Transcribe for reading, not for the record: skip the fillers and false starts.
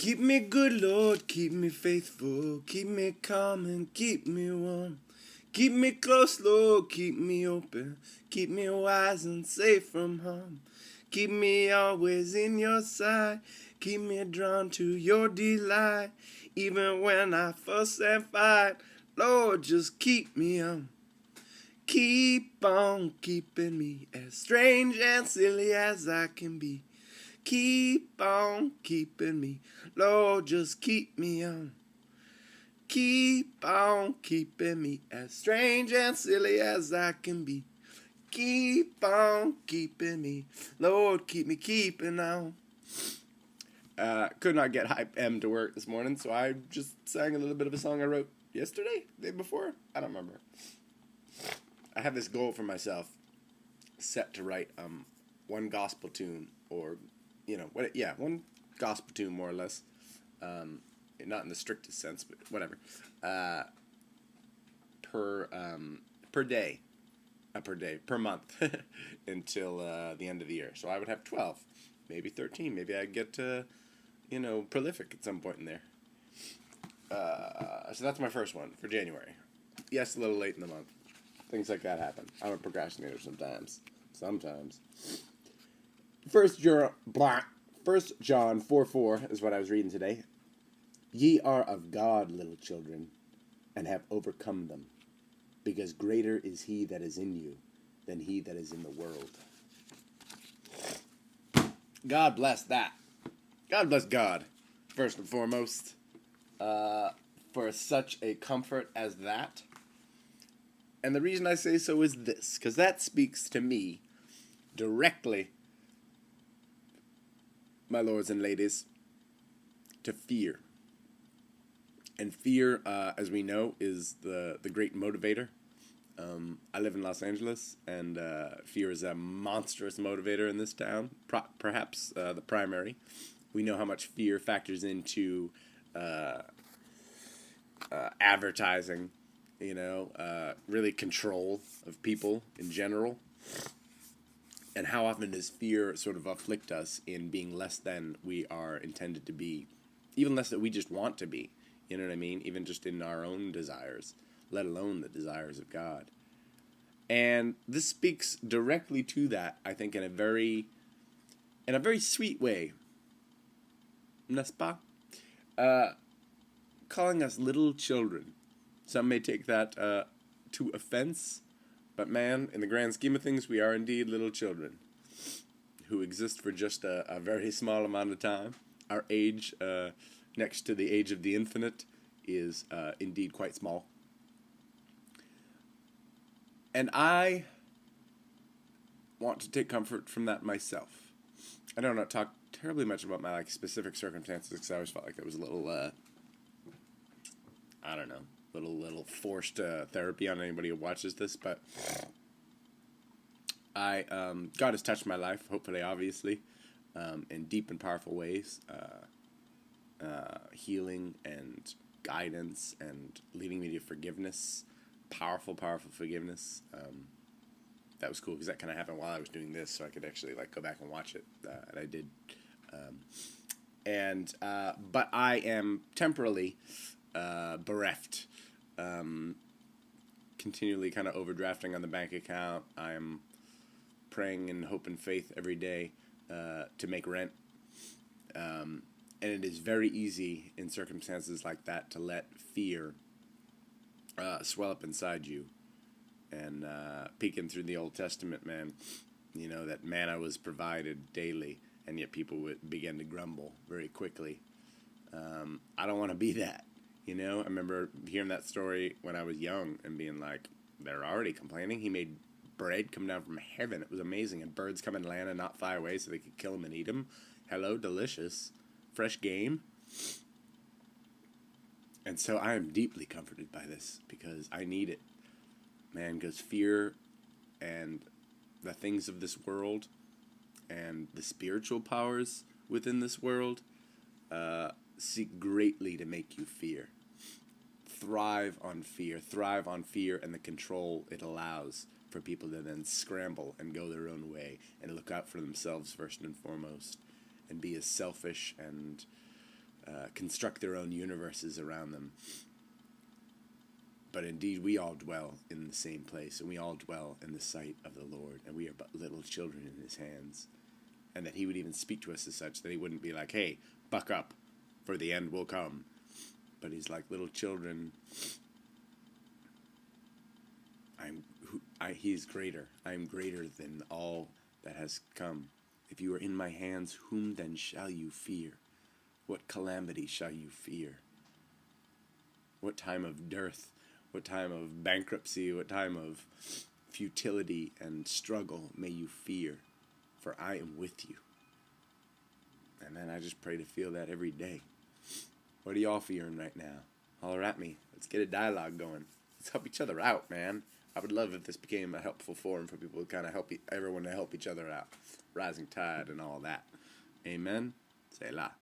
Keep me good, Lord, keep me faithful, keep me calm and keep me warm. Keep me close, Lord, keep me open, keep me wise and safe from harm. Keep me always in your sight, keep me drawn to your delight. Even when I fuss and fight, Lord, just keep me on. Keep on keeping me as strange and silly as I can be. Keep on keeping me, Lord, just keep me on. Keep on keeping me as strange and silly as I can be. Keep on keeping me, Lord, keep me keeping on. Could not get Hype M to work this morning, so I just sang a little bit of a song I wrote yesterday, the day before. I don't remember. I have this goal for myself, set to write one gospel tune, or one gospel tune more or less. Not in the strictest sense, but whatever. Per month, until the end of the year. So I would have 12, maybe 13. Maybe I'd get prolific at some point in there. So that's my first one for January. Yes, a little late in the month. Things like that happen. I'm a procrastinator sometimes. First John 4:4 is what I was reading today. Ye are of God, little children, and have overcome them, because greater is he that is in you than he that is in the world. God bless that. God bless God, first and foremost, for such a comfort as that. And the reason I say so is this, because that speaks to me directly, my lords and ladies, to fear. And fear, as we know, is the great motivator. I live in Los Angeles, and fear is a monstrous motivator in this town, perhaps the primary. We know how much fear factors into advertising, really control of people in general. And how often does fear sort of afflict us in being less than we are intended to be, even less that we just want to be. You know what I mean? Even just in our own desires, let alone the desires of God. And this speaks directly to that, I think, in a very sweet way. N'est-ce pas? Calling us little children. Some may take that to offense, but man, in the grand scheme of things, we are indeed little children who exist for just a very small amount of time. Our age, next to the age of the infinite, is indeed quite small. And I want to take comfort from that myself. I don't talk terribly much about my specific circumstances, because I always felt like it was a little, little forced therapy on anybody who watches this. But God has touched my life, hopefully, obviously, in deep and powerful ways. Healing and guidance and leading me to forgiveness, powerful forgiveness. That was cool, because that kind of happened while I was doing this, so I could actually go back and watch it, and I did. But I am temporarily bereft, continually kind of overdrafting on the bank account. I am praying in hope and faith every day to make rent. And it is very easy in circumstances like that to let fear swell up inside you. And peeking through the Old Testament, man, that manna was provided daily, and yet people would begin to grumble very quickly. I don't want to be that, I remember hearing that story when I was young and being like, they're already complaining. He made bread come down from heaven. It was amazing. And birds come and land and not fly away so they could kill them and eat them. Hello, delicious. Fresh game. And so I am deeply comforted by this, because I need it. Man, because fear and the things of this world and the spiritual powers within this world seek greatly to make you fear. Thrive on fear and the control it allows for people to then scramble and go their own way and look out for themselves first and foremost, and be as selfish and construct their own universes around them. But indeed, we all dwell in the same place, and we all dwell in the sight of the Lord, and we are but little children in his hands. And that he would even speak to us as such, that he wouldn't be like, hey, buck up, for the end will come. But he's like little children. He is greater. I am greater than all that has come. If you are in my hands, whom then shall you fear? What calamity shall you fear? What time of dearth? What time of bankruptcy? What time of futility and struggle may you fear? For I am with you. And man, I just pray to feel that every day. What are y'all fearing right now? Holler at me. Let's get a dialogue going. Let's help each other out, man. I would love if this became a helpful forum for people to kind of help everyone to help each other out. Rising tide and all that. Amen. Selah.